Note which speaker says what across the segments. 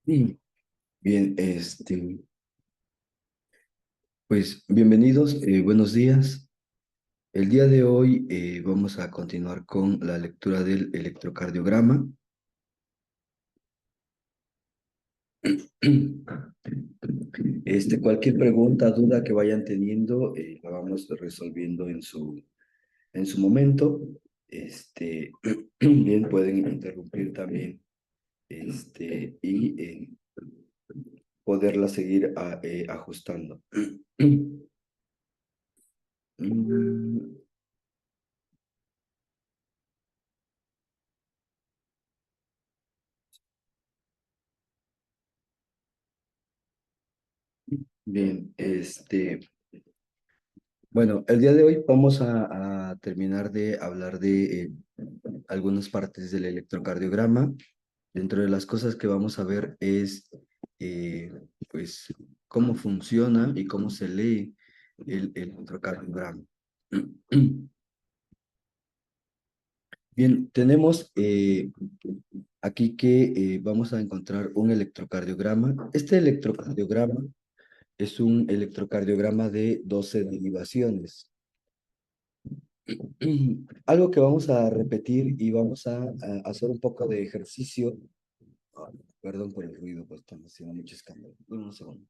Speaker 1: Mm, Bien, pues bienvenidos, buenos días. El día de hoy vamos a continuar con la lectura del electrocardiograma. Cualquier pregunta, duda que vayan teniendo, la vamos resolviendo en su momento. Bien, pueden interrumpir también, y poderla seguir ajustando. Mm, Bien, bueno, el día de hoy vamos a terminar de hablar de algunas partes del electrocardiograma. Dentro de las cosas que vamos a ver es, eh, pues, cómo funciona y cómo se lee el electrocardiograma. Bien, tenemos aquí que vamos a encontrar un electrocardiograma. Este electrocardiograma es un electrocardiograma de 12 derivaciones. Algo que vamos a repetir y vamos a hacer un poco de ejercicio. Ay, perdón por el ruido, pues estamos haciendo mucho escándalo. Dame un segundo.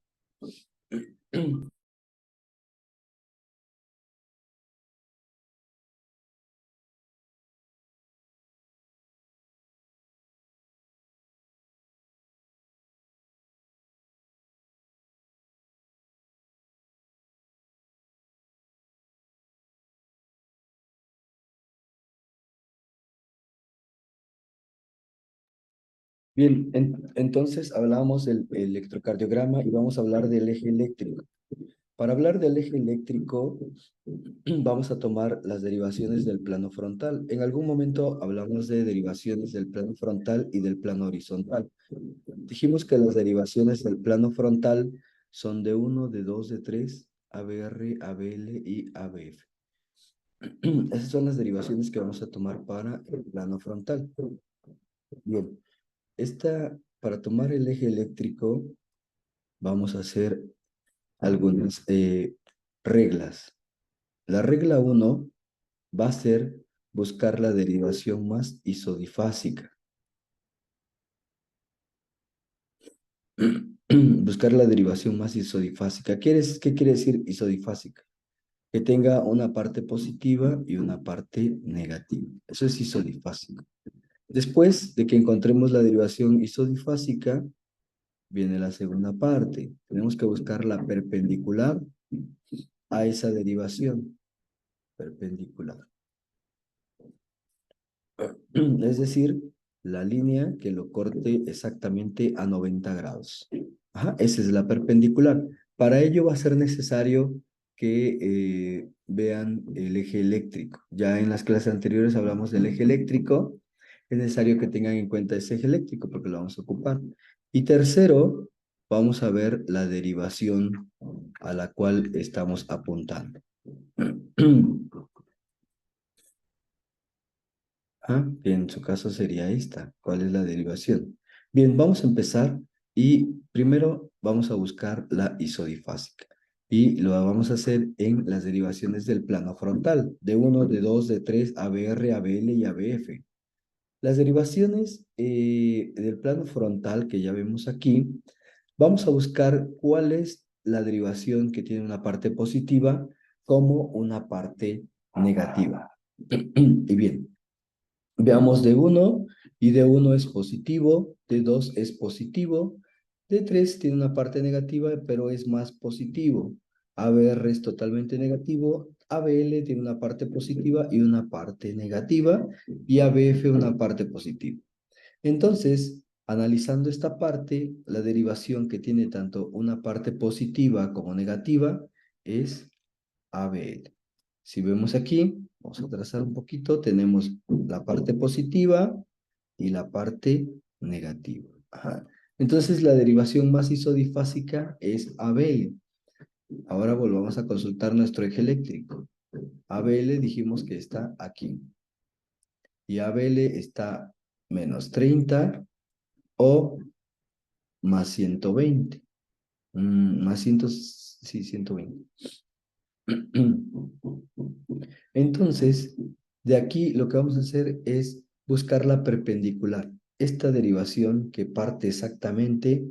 Speaker 1: Bien, entonces hablábamos del electrocardiograma y vamos a hablar del eje eléctrico. Para hablar del eje eléctrico, vamos a tomar las derivaciones del plano frontal. En algún momento hablamos de derivaciones del plano frontal y del plano horizontal. Dijimos que las derivaciones del plano frontal son de 1, de 2, de 3, ABR, ABL y ABF. Esas son las derivaciones que vamos a tomar para el plano frontal. Bien, para tomar el eje eléctrico, vamos a hacer algunas reglas. La regla 1 va a ser buscar la derivación más isodifásica. Buscar la derivación más isodifásica. ¿Qué quiere decir isodifásica? Que tenga una parte positiva y una parte negativa. Eso es isodifásico. Después de que encontremos la derivación isodifásica, viene la segunda parte. Tenemos que buscar la perpendicular a esa derivación. Perpendicular. Es decir, la línea que lo corte exactamente a 90 grados. Ajá, esa es la perpendicular. Para ello va a ser necesario que vean el eje eléctrico. Ya en las clases anteriores hablamos del eje eléctrico. Es necesario que tengan en cuenta ese eje eléctrico porque lo vamos a ocupar. Y tercero, vamos a ver la derivación a la cual estamos apuntando. Ah, en su caso sería esta. ¿Cuál es la derivación? Bien, vamos a empezar y primero vamos a buscar la isodifásica. Y lo vamos a hacer en las derivaciones del plano frontal, de 1, de 2, de 3, ABR, ABL y ABF. Las derivaciones del plano frontal que ya vemos aquí, vamos a buscar cuál es la derivación que tiene una parte positiva como una parte negativa. Y bien, veamos de 1 y de 1 es positivo, de 2 es positivo, de 3 tiene una parte negativa, pero es más positivo. ABR es totalmente negativo, ABL tiene una parte positiva y una parte negativa, y ABF una parte positiva. Entonces, analizando esta parte, la derivación que tiene tanto una parte positiva como negativa es ABL. Si vemos aquí, vamos a trazar un poquito, tenemos la parte positiva y la parte negativa. Ajá. Entonces, la derivación más isodifásica es ABL. Ahora volvamos a consultar nuestro eje eléctrico. ABL dijimos que está aquí. Y ABL está -30 o más 120. Más 100, sí, 120. Entonces, de aquí lo que vamos a hacer es buscar la perpendicular. Esta derivación que parte exactamente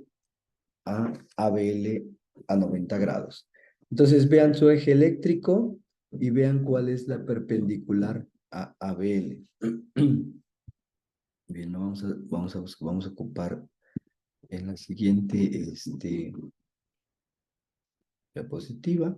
Speaker 1: a ABL a 90 grados. Entonces, vean su eje eléctrico y vean cuál es la perpendicular a ABL. Bien, no vamos a ocupar en la siguiente diapositiva.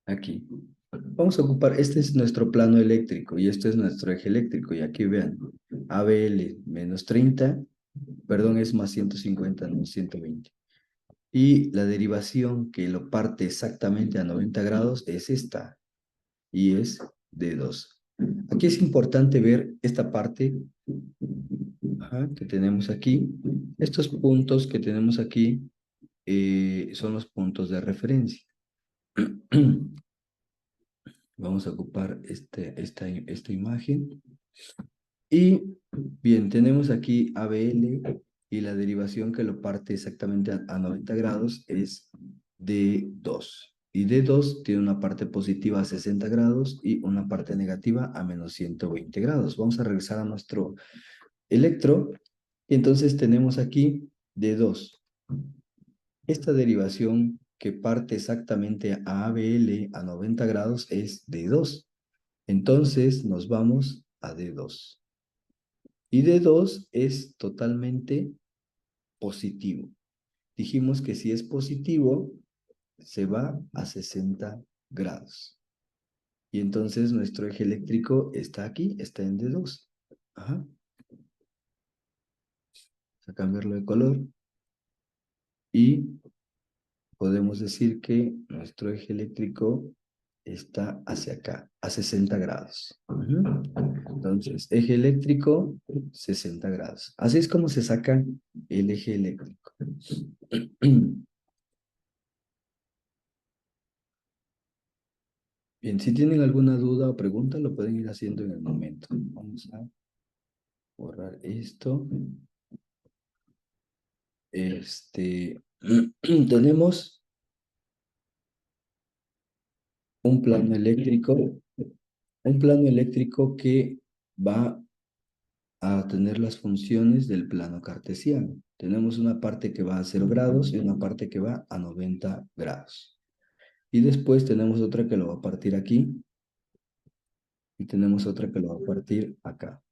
Speaker 1: Aquí. Vamos a ocupar, este es nuestro plano eléctrico y este es nuestro eje eléctrico. Y aquí vean, ABL menos 30, perdón, es más 150, no 120. Y la derivación que lo parte exactamente a 90 grados es esta, y es de 2. Aquí es importante ver esta parte que tenemos aquí. Estos puntos que tenemos aquí son los puntos de referencia. Vamos a ocupar esta imagen. Y bien, tenemos aquí ABL y la derivación que lo parte exactamente a 90 grados es D2. Y D2 tiene una parte positiva a 60 grados y una parte negativa a menos 120 grados. Vamos a regresar a nuestro electro. Y entonces tenemos aquí D2. Esta derivación que parte exactamente a ABL a 90 grados es D2. Entonces nos vamos a D2. Y D2 es totalmente positivo. Dijimos que si es positivo, se va a 60 grados. Y entonces nuestro eje eléctrico está aquí, está en D2. Ajá. Vamos a cambiarlo de color. Y podemos decir que nuestro eje eléctrico está hacia acá, a 60 grados. Entonces, eje eléctrico, 60 grados. Así es como se saca el eje eléctrico. Bien, si tienen alguna duda o pregunta, lo pueden ir haciendo en el momento. Vamos a borrar esto. Tenemos un plano eléctrico que va a tener las funciones del plano cartesiano. Tenemos una parte que va a 0 grados y una parte que va a 90 grados. Y después tenemos otra que lo va a partir aquí y tenemos otra que lo va a partir acá.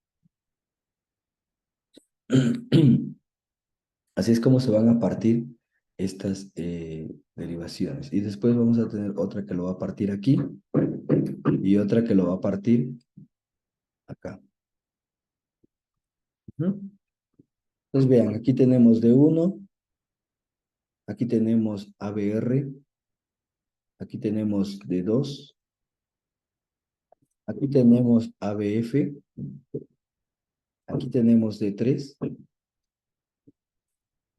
Speaker 1: Así es como se van a partir estas derivaciones. Y después vamos a tener otra que lo va a partir aquí y otra que lo va a partir acá. Entonces vean, aquí tenemos D1, aquí tenemos ABR, aquí tenemos D2, aquí tenemos ABF, aquí tenemos D3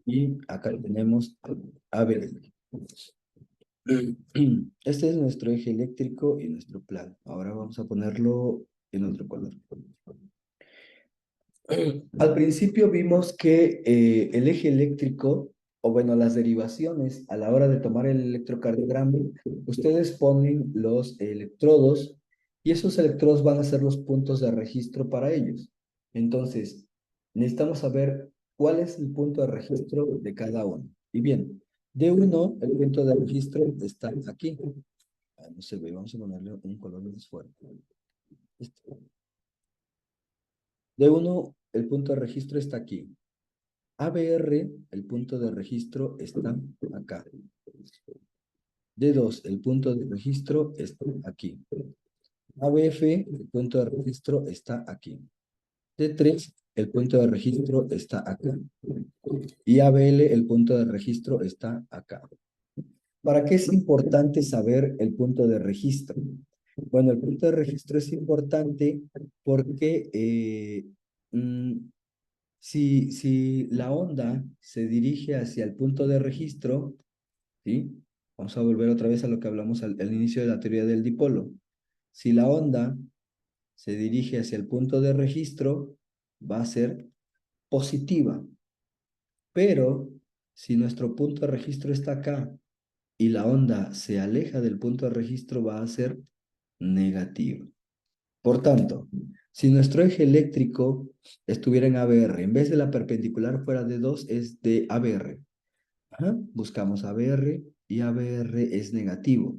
Speaker 1: y acá tenemos ABL. Este es nuestro eje eléctrico y nuestro plano. Ahora vamos a ponerlo en otro color. Al principio vimos que el eje eléctrico, o bueno, las derivaciones, a la hora de tomar el electrocardiograma, ustedes ponen los electrodos y esos electrodos van a ser los puntos de registro para ellos. Entonces, necesitamos saber cuál es el punto de registro de cada uno. Y bien, D1, el punto de registro está aquí. No se ve, vamos a ponerle un color más fuerte. D1, el punto de registro está aquí. ABR, el punto de registro está acá. D2, el punto de registro está aquí. ABF, el punto de registro está aquí. D3, el punto de registro está acá. Y ABL, el punto de registro está acá. ¿Para qué es importante saber el punto de registro? Bueno, el punto de registro es importante porque si la onda se dirige hacia el punto de registro, ¿sí? Vamos a volver otra vez a lo que hablamos al inicio de la teoría del dipolo. Si la onda se dirige hacia el punto de registro, va a ser positiva. Pero si nuestro punto de registro está acá y la onda se aleja del punto de registro, va a ser negativa. Por tanto, si nuestro eje eléctrico estuviera en ABR, en vez de la perpendicular fuera de 2, es de ABR. Ajá. Buscamos ABR y ABR es negativo.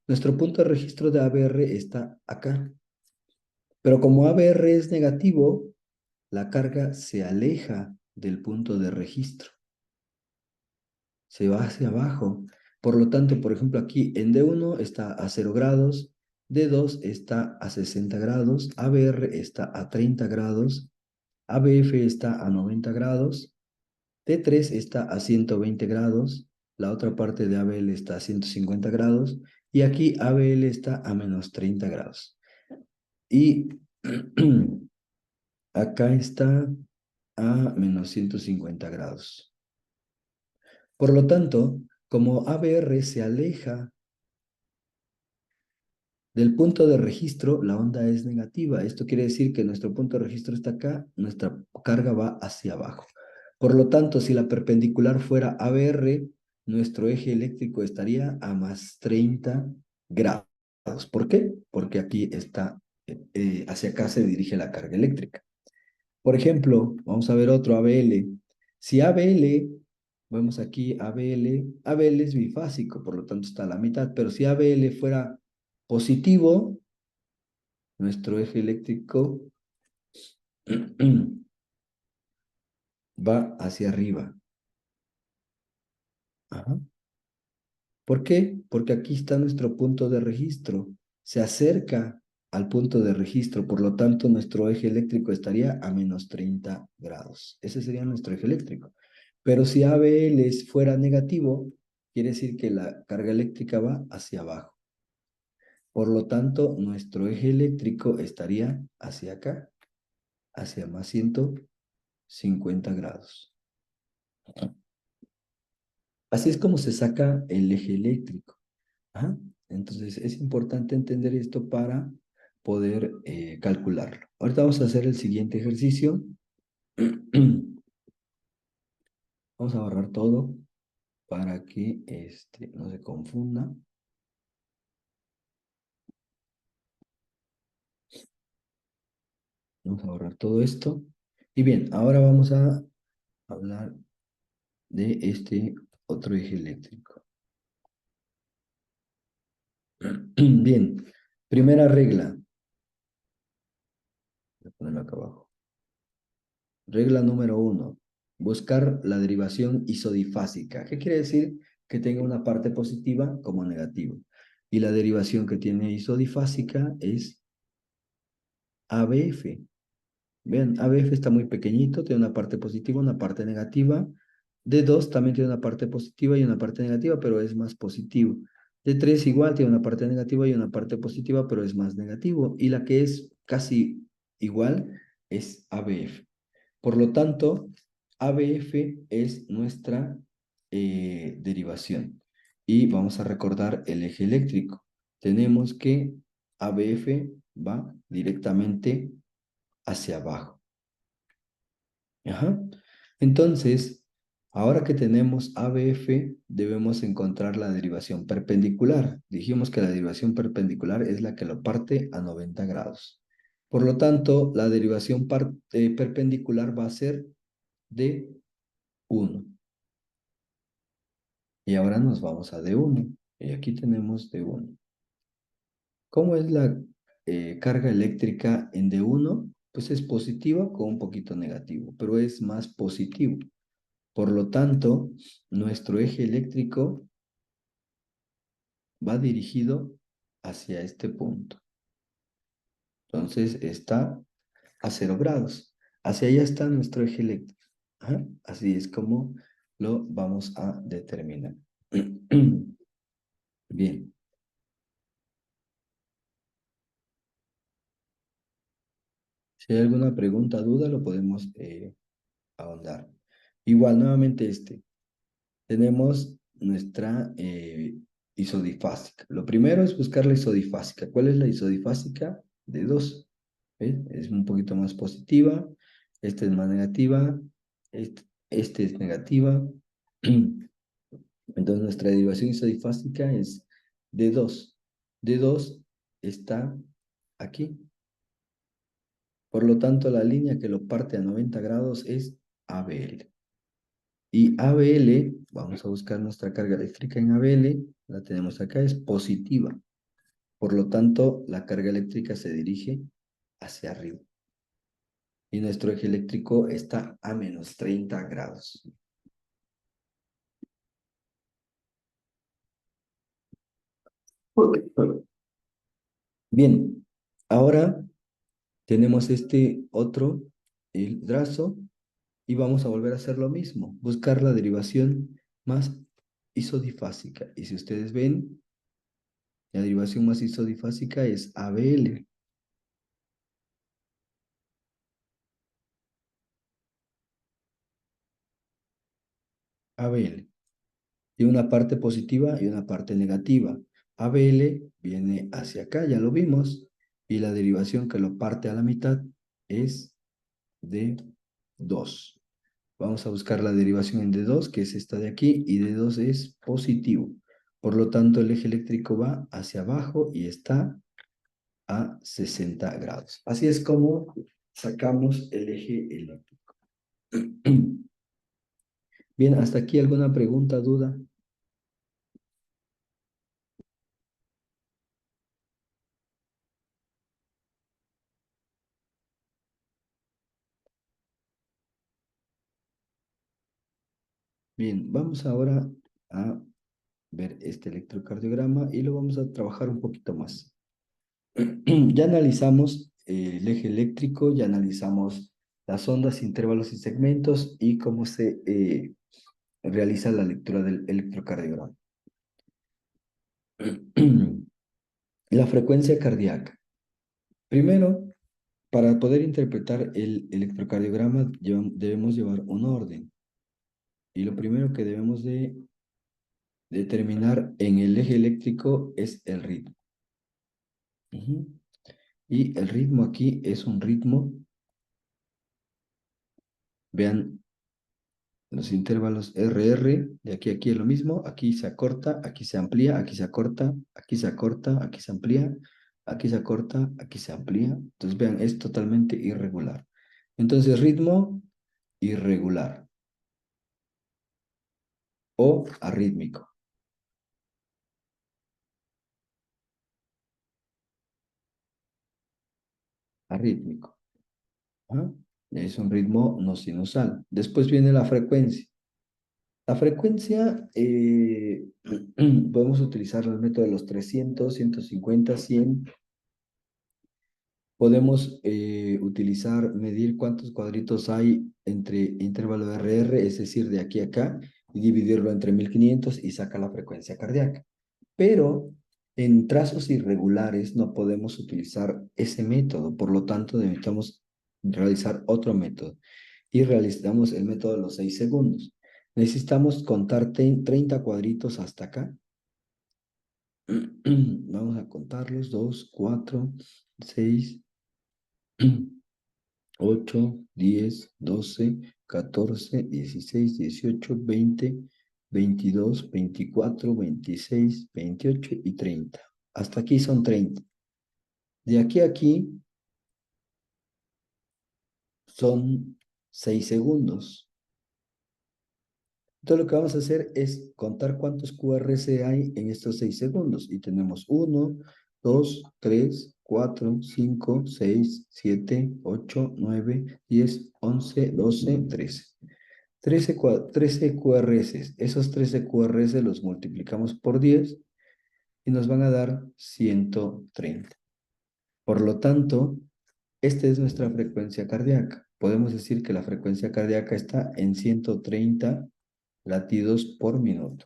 Speaker 1: Nuestro punto de registro de ABR está acá. Pero como ABR es negativo, la carga se aleja del punto de registro. Se va hacia abajo. Por lo tanto, por ejemplo, aquí en D1 está a 0 grados, D2 está a 60 grados, ABR está a 30 grados, ABF está a 90 grados, T3 está a 120 grados, la otra parte de ABL está a 150 grados y aquí ABL está a menos 30 grados. Y acá está a menos 150 grados. Por lo tanto, como ABR se aleja del punto de registro, la onda es negativa. Esto quiere decir que nuestro punto de registro está acá, nuestra carga va hacia abajo. Por lo tanto, si la perpendicular fuera ABR, nuestro eje eléctrico estaría a más 30 grados. ¿Por qué? Porque aquí está, hacia acá se dirige la carga eléctrica. Por ejemplo, vamos a ver otro ABL. Si ABL, vemos aquí ABL, ABL es bifásico, por lo tanto está a la mitad, pero si ABL fuera positivo, nuestro eje eléctrico va hacia arriba. Ajá. ¿Por qué? Porque aquí está nuestro punto de registro. Se acerca al punto de registro, por lo tanto nuestro eje eléctrico estaría a menos 30 grados. Ese sería nuestro eje eléctrico. Pero si ABL fuera negativo, quiere decir que la carga eléctrica va hacia abajo. Por lo tanto, nuestro eje eléctrico estaría hacia acá, hacia más 150 grados. Así es como se saca el eje eléctrico. Ajá. Entonces, es importante entender esto para poder calcularlo. Ahorita vamos a hacer el siguiente ejercicio. Vamos a borrar todo para que no se confunda. Vamos a borrar todo esto. Y bien, ahora vamos a hablar de este otro eje eléctrico. Bien, primera regla. Voy a ponerlo acá abajo. Regla número 1. Buscar la derivación isodifásica. ¿Qué quiere decir? Que tenga una parte positiva como negativa. Y la derivación que tiene isodifásica es ABF. Vean, ABF está muy pequeñito, tiene una parte positiva, una parte negativa. D2 también tiene una parte positiva y una parte negativa, pero es más positivo. D3 igual tiene una parte negativa y una parte positiva, pero es más negativo. Y la que es casi igual es ABF. Por lo tanto, ABF es nuestra derivación. Y vamos a recordar el eje eléctrico. Tenemos que ABF va directamente hacia abajo. Ajá. Entonces, ahora que tenemos ABF, debemos encontrar la derivación perpendicular. Dijimos que la derivación perpendicular es la que lo parte a 90 grados. Por lo tanto, la derivación perpendicular va a ser de 1. Y ahora nos vamos a D1. Y aquí tenemos D1. ¿Cómo es la carga eléctrica en D1? Pues es positiva con un poquito negativo, pero es más positivo. Por lo tanto, nuestro eje eléctrico va dirigido hacia este punto. Entonces está a 0 grados. Hacia allá está nuestro eje eléctrico. Ajá. Así es como lo vamos a determinar. Bien. Si hay alguna pregunta, duda, lo podemos ahondar. Igual, nuevamente tenemos nuestra isodifásica. Lo primero es buscar la isodifásica. ¿Cuál es la isodifásica? De 2. Es un poquito más positiva. Esta es más negativa. Este es negativa. Entonces nuestra derivación isodifásica es d 2. D 2 está aquí. Por lo tanto, la línea que lo parte a 90 grados es ABL. Y ABL, vamos a buscar nuestra carga eléctrica en ABL, la tenemos acá, es positiva. Por lo tanto, la carga eléctrica se dirige hacia arriba. Y nuestro eje eléctrico está a menos 30 grados. Bien, ahora tenemos este otro, el trazo, y vamos a volver a hacer lo mismo, buscar la derivación más isodifásica. Y si ustedes ven, la derivación más isodifásica es ABL. ABL. Tiene una parte positiva y una parte negativa. ABL viene hacia acá, ya lo vimos, y la derivación que lo parte a la mitad es de 2. Vamos a buscar la derivación en D2, que es esta de aquí, y D2 es positivo. Por lo tanto, el eje eléctrico va hacia abajo y está a 60 grados. Así es como sacamos el eje eléctrico. Bien, ¿hasta aquí alguna pregunta, duda? Bien, vamos ahora a ver este electrocardiograma y lo vamos a trabajar un poquito más. Ya analizamos el eje eléctrico, ya analizamos las ondas, intervalos y segmentos y cómo se realiza la lectura del electrocardiograma. La frecuencia cardíaca. Primero, para poder interpretar el electrocardiograma debemos llevar un orden. Y lo primero que debemos de determinar en el eje eléctrico es el ritmo. Y el ritmo aquí es un ritmo, vean los intervalos RR, de aquí a aquí es lo mismo, aquí se acorta, aquí se amplía, aquí se acorta, aquí se acorta, aquí se amplía, aquí se acorta, aquí se amplía. Entonces vean, es totalmente irregular. Entonces ritmo irregular o arrítmico. Arrítmico. ¿Ah? Es un ritmo no sinusal. Después viene la frecuencia. La frecuencia, podemos utilizar el método de los 300, 150, 100. Podemos utilizar, medir cuántos cuadritos hay entre intervalo de RR, es decir, de aquí a acá, y dividirlo entre 1500 y saca la frecuencia cardíaca. Pero en trazos irregulares no podemos utilizar ese método, por lo tanto necesitamos realizar otro método. Y realizamos el método de los 6 segundos. Necesitamos contar 30 cuadritos hasta acá. Vamos a contarlos: 2, 4, 6, 8, 10, 12, 14, 16, 18, 20, 22, 24, 26, 28 y 30. Hasta aquí son 30. De aquí a aquí son 6 segundos. Entonces lo que vamos a hacer es contar cuántos QRS hay en estos 6 segundos. Y tenemos 1, 2, 3, 4, 5, 6, 7, 8, 9, 10, 11, 12, 13. 13 QRS. Esos 13 QRS los multiplicamos por 10 y nos van a dar 130. Por lo tanto, esta es nuestra frecuencia cardíaca. Podemos decir que la frecuencia cardíaca está en 130 latidos por minuto.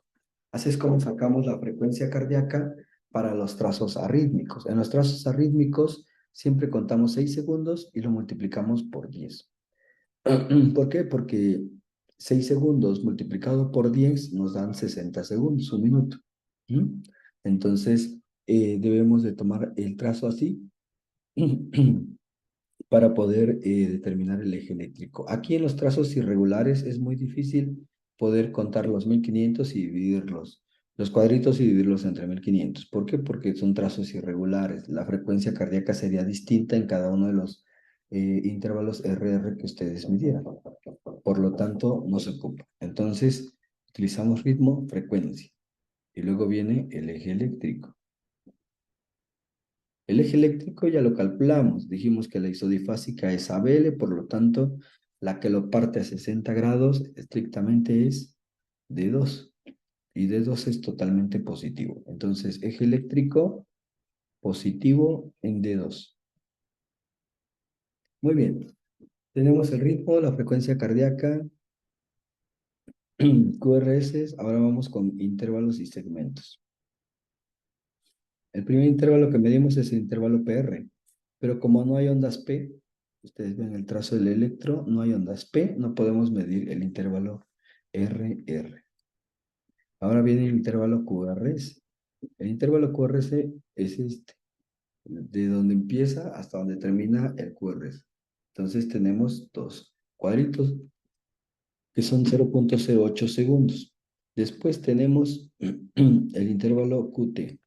Speaker 1: Así es como sacamos la frecuencia cardíaca para los trazos arrítmicos. En los trazos arrítmicos siempre contamos 6 segundos y lo multiplicamos por 10. ¿Por qué? Porque 6 segundos multiplicado por 10 nos dan 60 segundos, un minuto. ¿Mm? Entonces, debemos de tomar el trazo así para poder determinar el eje eléctrico. Aquí en los trazos irregulares es muy difícil poder contar los 1500 y dividirlos, los cuadritos y dividirlos entre 1500. ¿Por qué? Porque son trazos irregulares. La frecuencia cardíaca sería distinta en cada uno de los intervalos RR que ustedes midieran. Por lo tanto, no se ocupa. Entonces, utilizamos ritmo, frecuencia. Y luego viene el eje eléctrico. El eje eléctrico ya lo calculamos. Dijimos que la isodifásica es ABL, por lo tanto, la que lo parte a 60 grados estrictamente es D2. Y D2 es totalmente positivo. Entonces, eje eléctrico positivo en D2. Muy bien. Tenemos el ritmo, la frecuencia cardíaca, QRS. Ahora vamos con intervalos y segmentos. El primer intervalo que medimos es el intervalo PR, pero como no hay ondas P, ustedes ven el trazo del electro, no hay ondas P, no podemos medir el intervalo RR. Ahora viene el intervalo QRS. El intervalo QRS es este, de donde empieza hasta donde termina el QRS. Entonces tenemos dos cuadritos que son 0,08 segundos. Después tenemos el intervalo QT,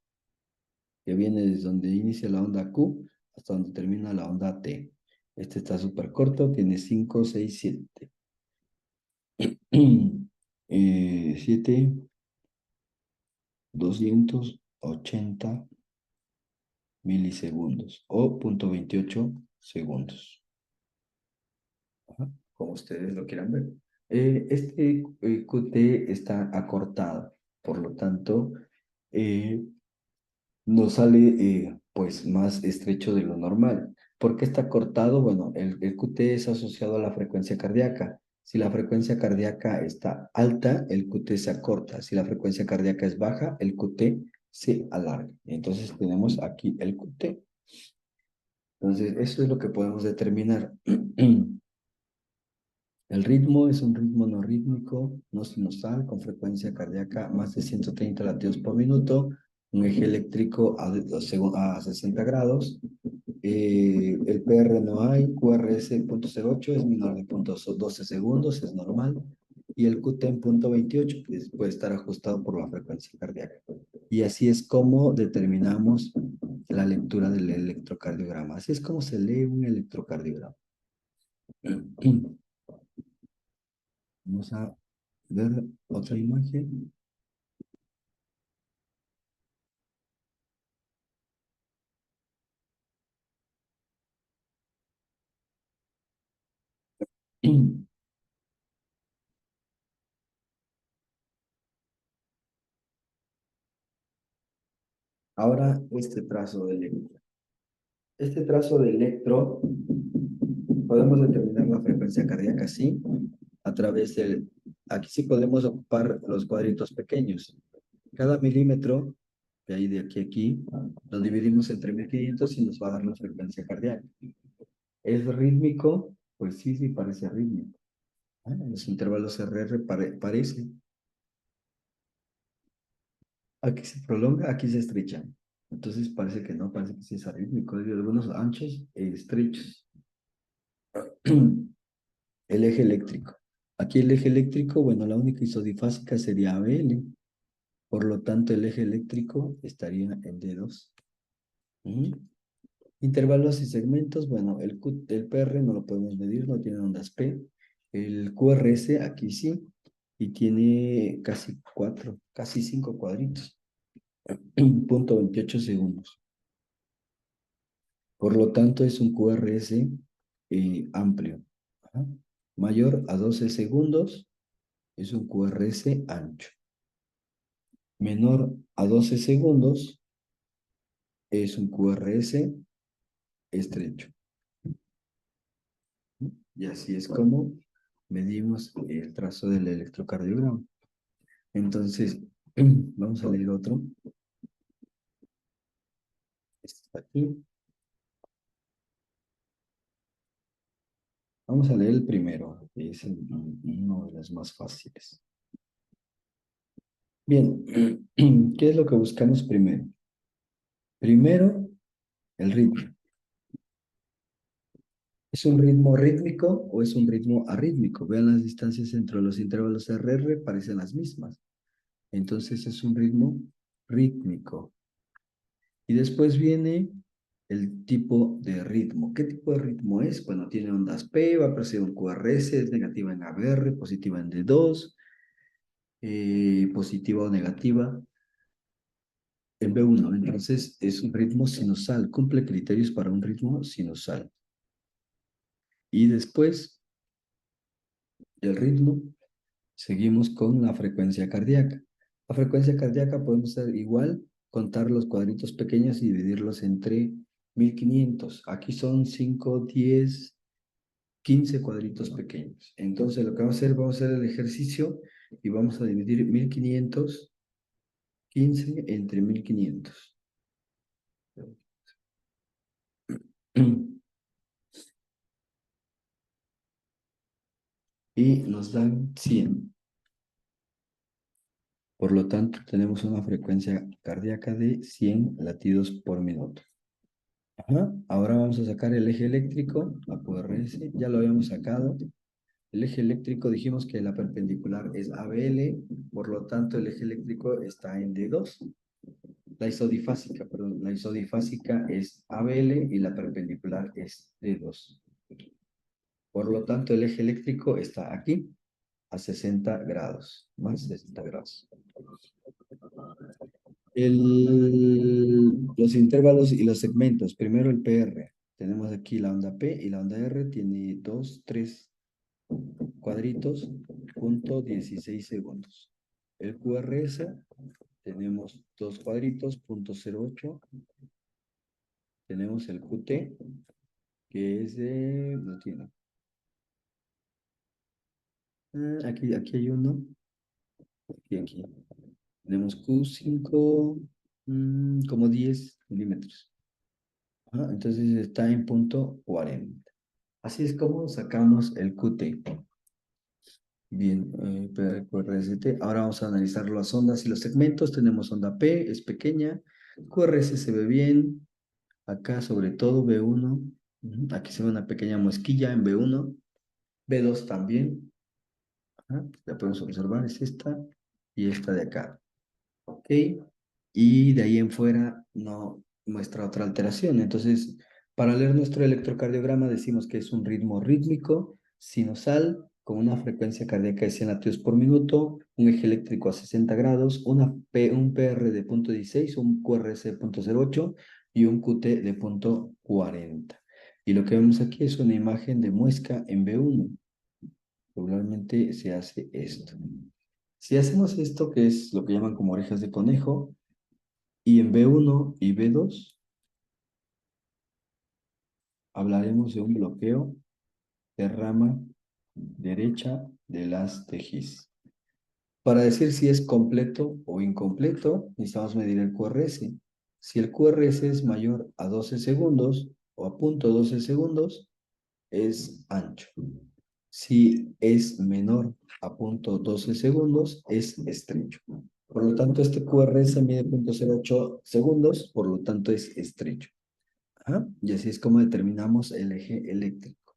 Speaker 1: que viene desde donde inicia la onda Q hasta donde termina la onda T. Este está súper corto, tiene 5, 6, 7. 7, 280 milisegundos o 0,28 segundos. Ajá, como ustedes lo quieran ver. Este QT está acortado, por lo tanto, eh, nos sale pues más estrecho de lo normal. ¿Por qué está cortado? Bueno, el QT es asociado a la frecuencia cardíaca. Si la frecuencia cardíaca está alta, el QT se acorta. Si la frecuencia cardíaca es baja, el QT se alarga. Entonces tenemos aquí el QT. Entonces, eso es lo que podemos determinar. El ritmo es un ritmo no rítmico, no sinusal, con frecuencia cardíaca más de 130 latidos por minuto, un eje eléctrico a 60 grados. El PR no hay, QRS 0,08 es menor de 0,12 segundos, es normal. Y el QT en 0,28 que puede estar ajustado por la frecuencia cardíaca. Y así es como determinamos la lectura del electrocardiograma. Así es como se lee un electrocardiograma. Vamos a ver otra imagen. Ahora este trazo de electro. Este trazo de electro podemos determinar la frecuencia cardíaca, sí, a través del... Aquí sí podemos ocupar los cuadritos pequeños. Cada milímetro, de ahí de aquí a aquí, lo dividimos entre 1500 y nos va a dar la frecuencia cardíaca. ¿Es rítmico? Pues sí, sí parece rítmico. Los intervalos RR parecen. Aquí se prolonga, aquí se estrecha. Entonces parece que no, parece que sí es arrítmico. Hay algunos anchos e estrechos. El eje eléctrico. Aquí el eje eléctrico, bueno, la única isodifásica sería ABL. Por lo tanto, el eje eléctrico estaría en D2. Ujú. Intervalos y segmentos, bueno, el PR no lo podemos medir, no tiene ondas P. El QRS aquí sí, y tiene casi 4, casi 5 cuadritos. 0,28 segundos. Por lo tanto, es un QRS amplio. Ajá. Mayor a 12 segundos es un QRS ancho. Menor a 12 segundos es un QRS estrecho. Y así es como medimos el trazo del electrocardiograma. Entonces, vamos a leer otro. Este está aquí. Vamos a leer el primero, que es uno de los más fáciles. Bien, ¿qué es lo que buscamos primero? Primero, el ritmo. ¿Es un ritmo rítmico o es un ritmo arrítmico? Vean las distancias entre los intervalos RR, parecen las mismas. Entonces es un ritmo rítmico. Y después viene el tipo de ritmo. ¿Qué tipo de ritmo es? Bueno, tiene ondas P, va a aparecer un QRS, es negativa en ABR, positiva en D2, positiva o negativa en B1. Entonces es un ritmo sinusal, cumple criterios para un ritmo sinusal. Y después del ritmo, seguimos con la frecuencia cardíaca. La frecuencia cardíaca podemos hacer igual, contar los cuadritos pequeños y dividirlos entre 1500. Aquí son 5, 10, 15 cuadritos pequeños. Entonces lo que vamos a hacer el ejercicio y vamos a dividir 1500, 15 entre 1500. Y nos dan 100. Por lo tanto, tenemos una frecuencia cardíaca de 100 latidos por minuto. Ajá. Ahora vamos a sacar el eje eléctrico, la QRS, ya lo habíamos sacado. El eje eléctrico dijimos que la perpendicular es ABL, por lo tanto el eje eléctrico está en D2. La isodifásica, perdón, la isodifásica es ABL y la perpendicular es D2. Por lo tanto, el eje eléctrico está aquí, a 60 grados, más 60 grados. Los intervalos y los segmentos. Primero el PR. Tenemos aquí la onda P y la onda R tiene 2, 3 cuadritos, punto 16 segundos. El QRS tenemos 2 cuadritos, punto 08. Tenemos el QT, que es de... No tiene. Aquí hay uno. Aquí. Tenemos Q5, como 10 milímetros. Ajá, entonces está en punto 40. Así es como sacamos el QT. Bien, QRST. Ahora vamos a analizar las ondas y los segmentos. Tenemos onda P, es pequeña. QRS se ve bien. Acá sobre todo B1. Aquí se ve una pequeña mosquilla en B1. B2 también. Ajá, la podemos observar, es esta y esta de acá. ¿Ok? Y de ahí en fuera no muestra otra alteración. Entonces, para leer nuestro electrocardiograma decimos que es un ritmo rítmico, sinusal, con una frecuencia cardíaca de 100 latidos por minuto, un eje eléctrico a 60 grados, un PR de punto 16, un QRS de punto 08 y un QT de punto 40. Y lo que vemos aquí es una imagen de muesca en B1. Regularmente se hace esto. Si hacemos esto, que es lo que llaman como orejas de conejo, y en B1 y B2 hablaremos de un bloqueo de rama derecha de las TGIS. Para decir si es completo o incompleto, necesitamos medir el QRS. Si el QRS es mayor a 12 segundos o a punto 12 segundos, es ancho. Si es menor a punto 12 segundos, es estrecho. Por lo tanto, este QRS mide 0.08 segundos, por lo tanto es estrecho. Ajá. Y así es como determinamos el eje eléctrico.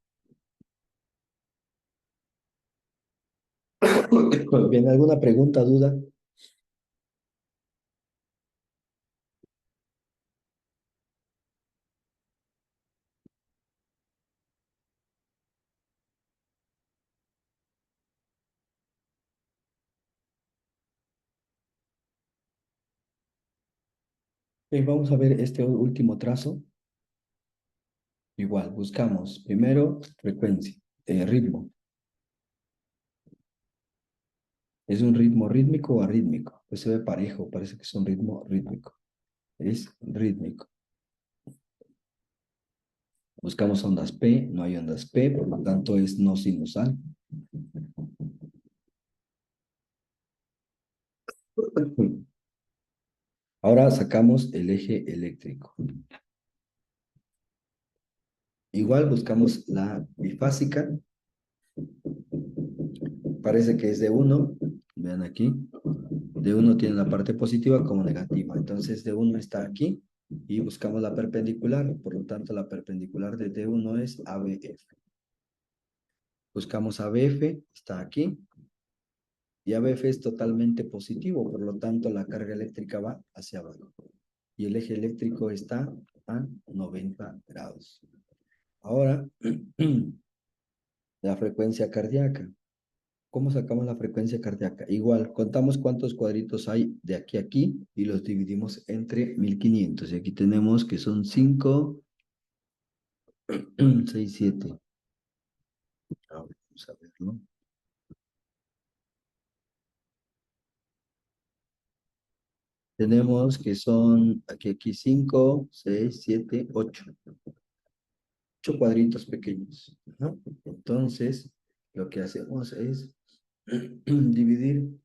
Speaker 1: Bien, ¿alguna pregunta, duda? Vamos a ver este último trazo. Igual, buscamos primero frecuencia, ritmo. ¿Es un ritmo rítmico o arrítmico? Pues se ve parejo, parece que es un ritmo rítmico. Es rítmico. Buscamos ondas P, no hay ondas P, por lo tanto es no sinusal. Ahora sacamos el eje eléctrico. Igual buscamos la bifásica. Parece que es de uno. Vean aquí. De uno tiene la parte positiva como negativa. Entonces, de uno está aquí y buscamos la perpendicular. Por lo tanto, la perpendicular de D1 es ABF. Buscamos ABF, está aquí. Y ABF es totalmente positivo. Por lo tanto, la carga eléctrica va hacia abajo. Y el eje eléctrico está a 90 grados. Ahora, la frecuencia cardíaca. ¿Cómo sacamos la frecuencia cardíaca? Igual, contamos cuántos cuadritos hay de aquí a aquí y los dividimos entre 1500. Y aquí tenemos que son 5, 6, 7. Ahora vamos a verlo. Tenemos que son aquí 5, 6, 7, 8. 8 cuadritos pequeños, ¿no? Entonces, lo que hacemos es dividir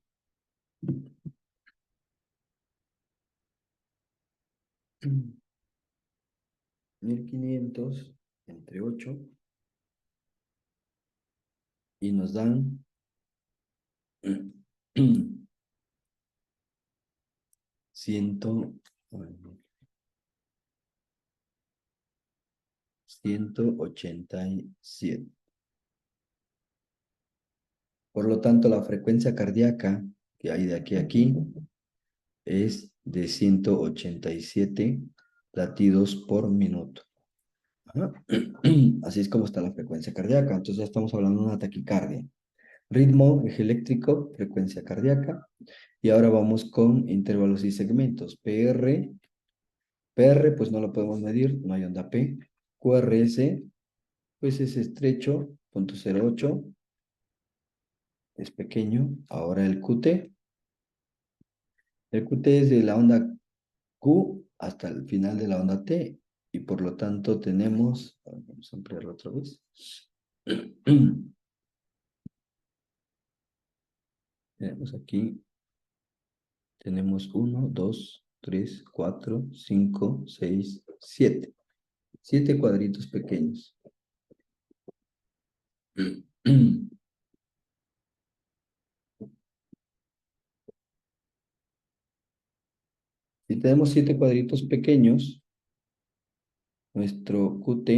Speaker 1: 1500 entre 8 y nos dan 100, 187. Por lo tanto, la frecuencia cardíaca que hay de aquí a aquí es de 187 latidos por minuto. Ajá. Así es como está la frecuencia cardíaca. Entonces ya estamos hablando de una taquicardia. Ritmo, eje eléctrico, frecuencia cardíaca. Y ahora vamos con intervalos y segmentos. PR pues no lo podemos medir, no hay onda P. QRS, pues es estrecho, 0.08, es pequeño. Ahora el QT. El QT es de la onda Q hasta el final de la onda T. Y por lo tanto tenemos, vamos a ampliarlo otra vez. Tenemos aquí, tenemos 1, 2, 3, 4, 5, 6, 7. 7 cuadritos pequeños. Si tenemos 7 cuadritos pequeños, nuestro QT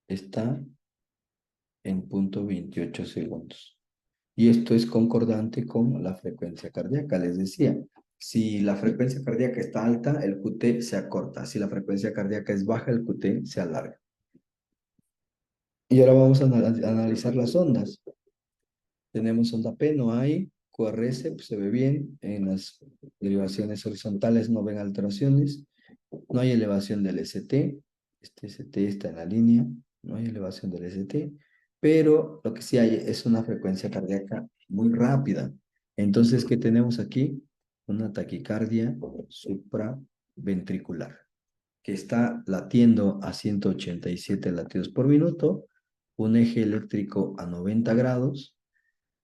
Speaker 1: está en 0.28 segundos. Y esto es concordante con la frecuencia cardíaca. Les decía, si la frecuencia cardíaca está alta, el QT se acorta. Si la frecuencia cardíaca es baja, el QT se alarga. Y ahora vamos a analizar las ondas. Tenemos onda P, no hay. QRS, pues se ve bien. En las derivaciones horizontales no ven alteraciones. No hay elevación del ST. Este ST está en la línea. No hay elevación del ST. Pero lo que sí hay es una frecuencia cardíaca muy rápida. Entonces, ¿qué tenemos aquí? Una taquicardia supraventricular, que está latiendo a 187 latidos por minuto, un eje eléctrico a 90 grados,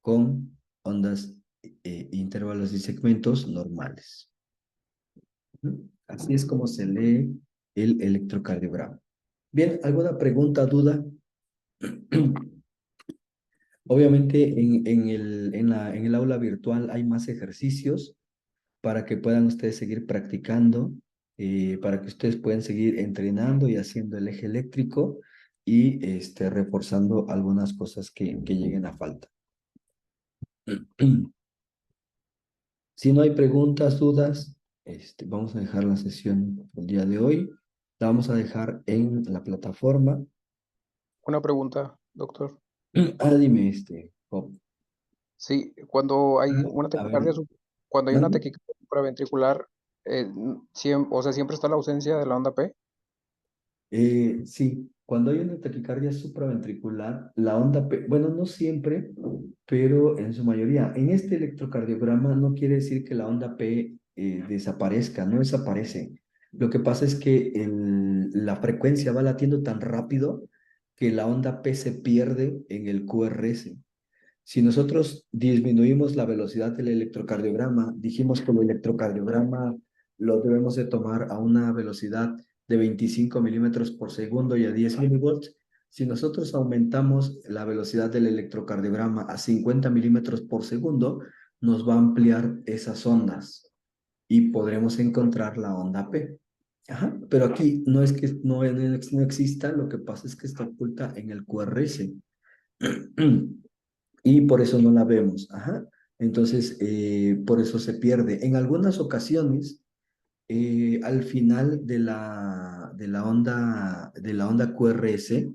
Speaker 1: con ondas, intervalos y segmentos normales. Así es como se lee el electrocardiograma. Bien, ¿alguna pregunta, duda? Obviamente en el aula virtual hay más ejercicios para que puedan ustedes seguir practicando, para que ustedes puedan seguir entrenando y haciendo el eje eléctrico y reforzando algunas cosas que lleguen a falta. Si no hay preguntas, dudas, vamos a dejar la sesión el día de hoy. La vamos a dejar en la plataforma.
Speaker 2: Una pregunta, doctor.
Speaker 1: Dime, Job.
Speaker 2: Sí, cuando hay una
Speaker 1: A ver,
Speaker 2: taquicardia, cuando hay una
Speaker 1: mande.
Speaker 2: taquicardia supraventricular, o sea, siempre está la ausencia de la onda P.
Speaker 1: Sí, cuando hay una taquicardia supraventricular, la onda P, bueno, no siempre, pero en su mayoría. En este electrocardiograma no quiere decir que la onda P desaparezca, no desaparece. Lo que pasa es que la frecuencia va latiendo tan rápido que la onda P se pierde en el QRS. Si nosotros disminuimos la velocidad del electrocardiograma, dijimos que el electrocardiograma lo debemos de tomar a una velocidad de 25 milímetros por segundo y a 10 milivolts. Si nosotros aumentamos la velocidad del electrocardiograma a 50 milímetros por segundo, nos va a ampliar esas ondas y podremos encontrar la onda P. Ajá, pero aquí no es que no exista, lo que pasa es que está oculta en el QRS y por eso no la vemos. Ajá. Entonces, por eso se pierde. En algunas ocasiones, al final de la onda QRS,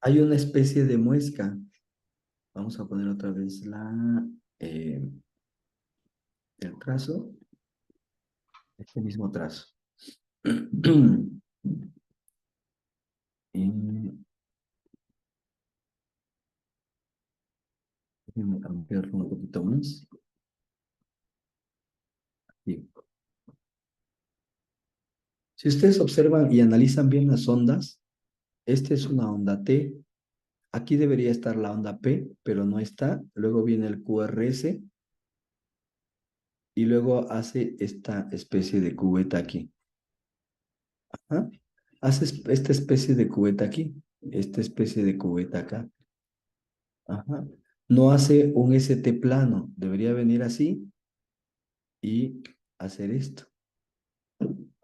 Speaker 1: hay una especie de muesca. Vamos a poner otra vez eh, el trazo, este mismo trazo. Y déjenme ampliarlo un poquito más. Bien. Si ustedes observan y analizan bien las ondas, esta es una onda T. Aquí debería estar la onda P, pero no está. Luego viene el QRS y luego hace esta especie de cubeta aquí. Ajá. Hace esta especie de cubeta aquí, esta especie de cubeta acá. Ajá. No hace un ST plano, debería venir así y hacer esto.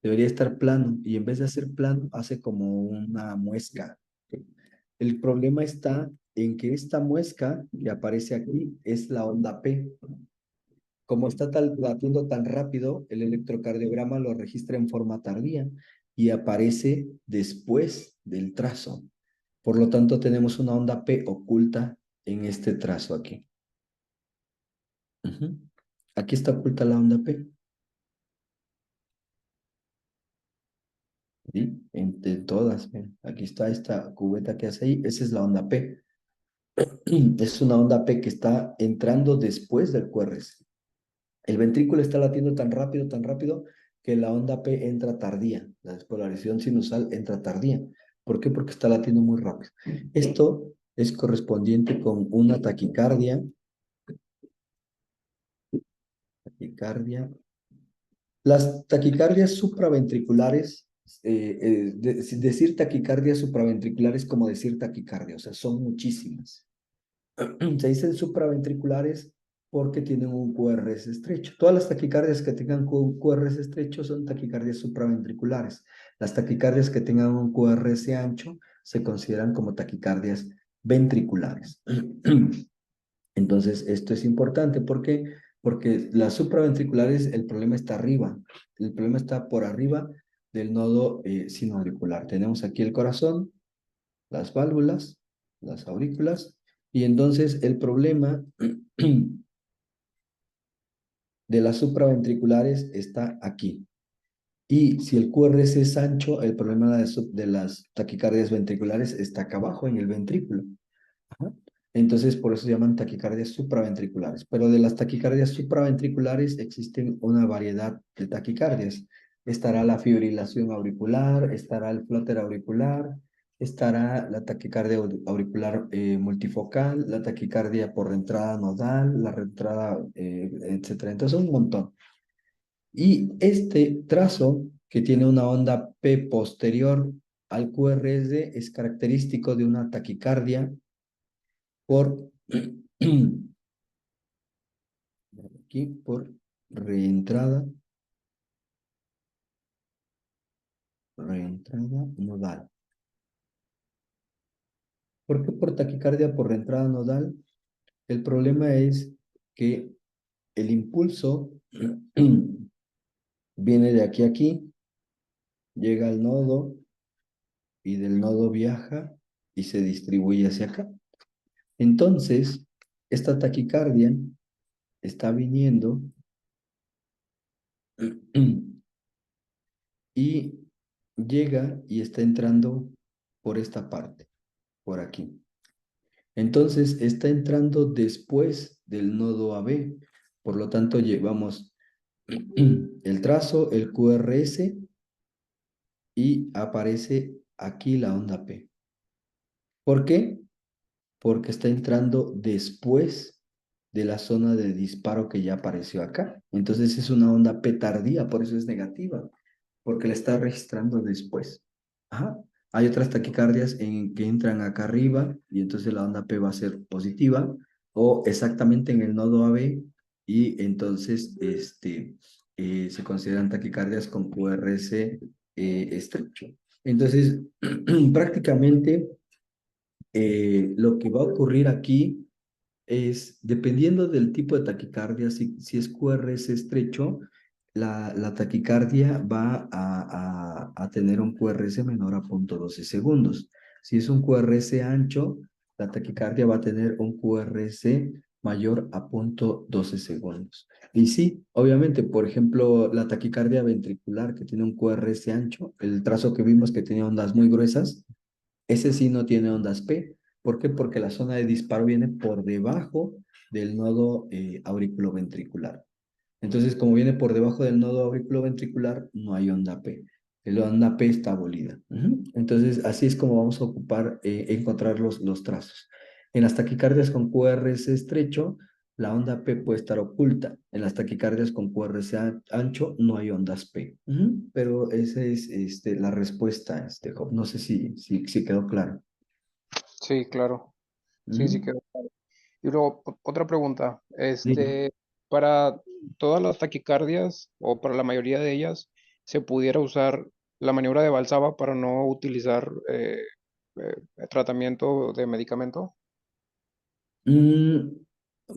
Speaker 1: Debería estar plano y en vez de hacer plano, hace como una muesca. El problema está en que esta muesca que aparece aquí es la onda P. Como está latiendo tan rápido, el electrocardiograma lo registra en forma tardía y aparece después del trazo. Por lo tanto, tenemos una onda P oculta en este trazo aquí. Ujú. Aquí está oculta la onda P. ¿Sí? Entre todas. Miren. Aquí está esta cubeta que hace ahí. Esa es la onda P. Es una onda P que está entrando después del QRS. El ventrículo está latiendo tan rápido, que la onda P entra tardía. La despolarización sinusal entra tardía. ¿Por qué? Porque está latiendo muy rápido. Esto es correspondiente con una taquicardia. Taquicardia. Las taquicardias supraventriculares, decir taquicardia supraventricular es como decir taquicardia, o sea, son muchísimas. Se dicen supraventriculares porque tienen un QRS estrecho. Todas las taquicardias que tengan QRS estrecho son taquicardias supraventriculares. Las taquicardias que tengan un QRS ancho se consideran como taquicardias ventriculares. Entonces, esto es importante porque las supraventriculares, el problema está arriba. El problema está por arriba del nodo sinoauricular. Tenemos aquí el corazón, las válvulas, las aurículas, y entonces el problema de las supraventriculares está aquí. Y si el QRS es ancho, el problema de las taquicardias ventriculares está acá abajo en el ventrículo. Ajá. Entonces, por eso se llaman taquicardias supraventriculares. Pero de las taquicardias supraventriculares existen una variedad de taquicardias. Estará la fibrilación auricular, estará el flúter auricular, estará la taquicardia auricular multifocal, la taquicardia por reentrada nodal, la reentrada, etcétera. Entonces, un montón. Y este trazo, que tiene una onda P posterior al QRS, es característico de una taquicardia por aquí por reentrada nodal. ¿Por qué por taquicardia por reentrada nodal? El problema es que el impulso viene de aquí a aquí, llega al nodo y del nodo viaja y se distribuye hacia acá. Entonces, esta taquicardia está viniendo y llega y está entrando por esta parte, por aquí. Entonces está entrando después del nodo AB. Por lo tanto, llevamos el trazo, el QRS y aparece aquí la onda P. ¿Por qué? Porque está entrando después de la zona de disparo que ya apareció acá. Entonces es una onda P tardía, por eso es negativa. porque la está registrando después. Ajá. Hay otras taquicardias que entran acá arriba y entonces la onda P va a ser positiva o exactamente en el nodo AB y entonces se consideran taquicardias con QRS estrecho. Entonces, prácticamente lo que va a ocurrir aquí es, dependiendo del tipo de taquicardia, si es QRS estrecho, la taquicardia va a tener un QRS menor a 0,12 segundos. Si es un QRS ancho, la taquicardia va a tener un QRS mayor a 0,12 segundos. Y sí, obviamente, por ejemplo, la taquicardia ventricular que tiene un QRS ancho, el trazo que vimos que tenía ondas muy gruesas, ese sí no tiene ondas P. ¿Por qué? Porque la zona de disparo viene por debajo del nodo auriculoventricular. Entonces, como viene por debajo del nodo auriculoventricular, no hay onda P. La onda P está abolida. Entonces, así es como vamos a ocupar, encontrar los trazos. En las taquicardias con QRS estrecho, la onda P puede estar oculta. En las taquicardias con QRS ancho, no hay ondas P. Pero esa es la respuesta, Job. No sé si quedó claro.
Speaker 2: Sí, claro. Sí, sí
Speaker 1: Ujú.
Speaker 2: quedó. Y luego, otra pregunta.
Speaker 1: Sí.
Speaker 2: Para todas las taquicardias, o para la mayoría de ellas, ¿se pudiera usar la maniobra de Valsalva para no utilizar tratamiento de medicamento?
Speaker 1: Mm,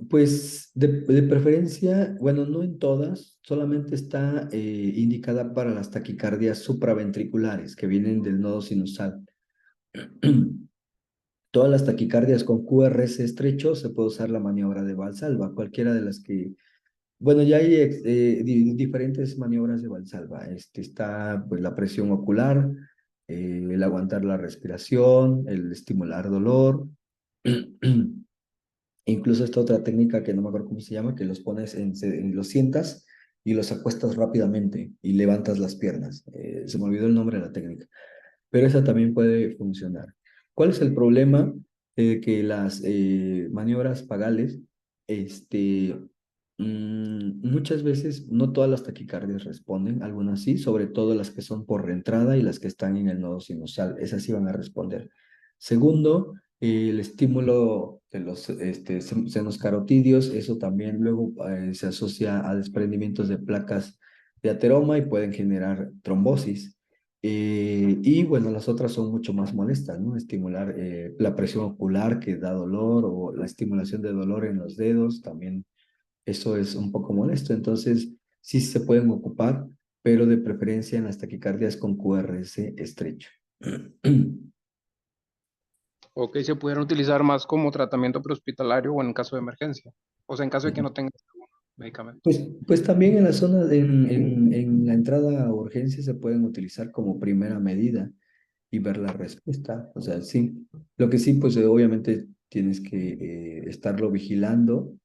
Speaker 1: pues de preferencia, bueno, no en todas, solamente está indicada para las taquicardias supraventriculares que vienen del nodo sinusal. Todas las taquicardias con QRS estrecho se puede usar la maniobra de Valsalva, cualquiera de las que, bueno, ya hay diferentes maniobras de Valsalva. Está pues la presión ocular, el aguantar la respiración, el estimular dolor. Incluso esta otra técnica que no me acuerdo cómo se llama, que los pones los sientas y los acuestas rápidamente y levantas las piernas. Se me olvidó el nombre de la técnica, pero esa también puede funcionar. ¿Cuál es el problema? Que las maniobras pagales, este, muchas veces, no todas las taquicardias responden, algunas sí, sobre todo las que son por reentrada y las que están en el nodo sinusal, esas sí van a responder. Segundo, el estímulo de los senos carotidios, eso también luego se asocia a desprendimientos de placas de ateroma y pueden generar trombosis. Y bueno, las otras son mucho más molestas, ¿no? Estimular la presión ocular que da dolor o la estimulación de dolor en los dedos, también eso es un poco molesto. Entonces, sí se pueden ocupar, pero de preferencia en las taquicardias con QRS estrecho.
Speaker 2: ¿O que se pudieran utilizar más como tratamiento prehospitalario o en caso de emergencia? O sea, en caso de que no tengas medicamento.
Speaker 1: Pues también en la zona, en la entrada a urgencia se pueden utilizar como primera medida y ver la respuesta. O sea, sí. Lo que sí, pues obviamente tienes que estarlo vigilando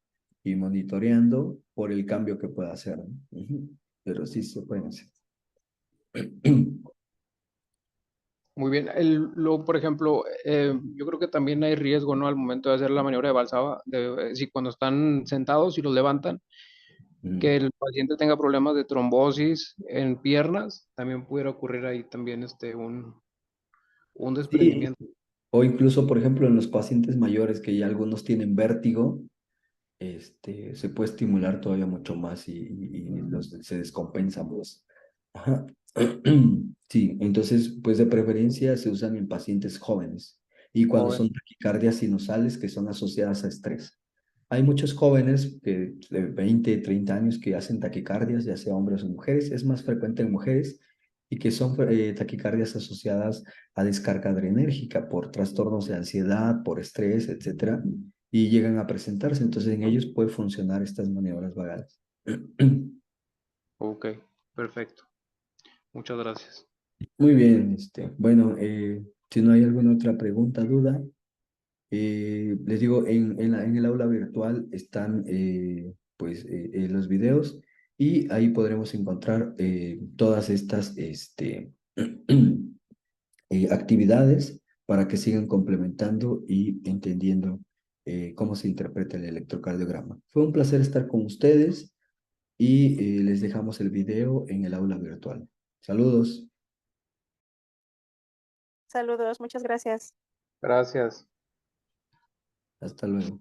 Speaker 1: y monitoreando por el cambio que pueda hacer, ¿no? Pero sí se pueden hacer.
Speaker 2: Muy bien. Por ejemplo, yo creo que también hay riesgo, ¿no? Al momento de hacer la maniobra de Valsalva, si cuando están sentados y los levantan,
Speaker 1: Mm.
Speaker 2: que el paciente tenga problemas de trombosis en piernas, también pudiera ocurrir ahí también un
Speaker 1: Sí,
Speaker 2: desprendimiento.
Speaker 1: o incluso, por ejemplo, en los pacientes mayores que ya algunos tienen vértigo, se puede estimular todavía mucho más y se descompensa más. Ajá. Sí, entonces, pues de preferencia se usan en pacientes jóvenes y cuando
Speaker 2: Joven.
Speaker 1: son taquicardias sinusales que son asociadas a estrés. Hay muchos jóvenes de 20, 30 años que hacen taquicardias, ya sea hombres o mujeres, es más frecuente en mujeres y que son taquicardias asociadas a descarga adrenérgica por trastornos de ansiedad, por estrés, etcétera, y llegan a presentarse. Entonces en ellos puede funcionar estas maniobras vagales.
Speaker 2: Ok, perfecto. Muchas gracias.
Speaker 1: Muy bien, bueno, si no hay alguna otra pregunta, duda, les digo, en el aula virtual están pues los videos y ahí podremos encontrar todas estas actividades para que sigan complementando y entendiendo cómo se interpreta el electrocardiograma. Fue un placer estar con ustedes y les dejamos el video en el aula virtual. Saludos.
Speaker 3: Saludos, muchas gracias.
Speaker 2: Gracias.
Speaker 1: Hasta luego.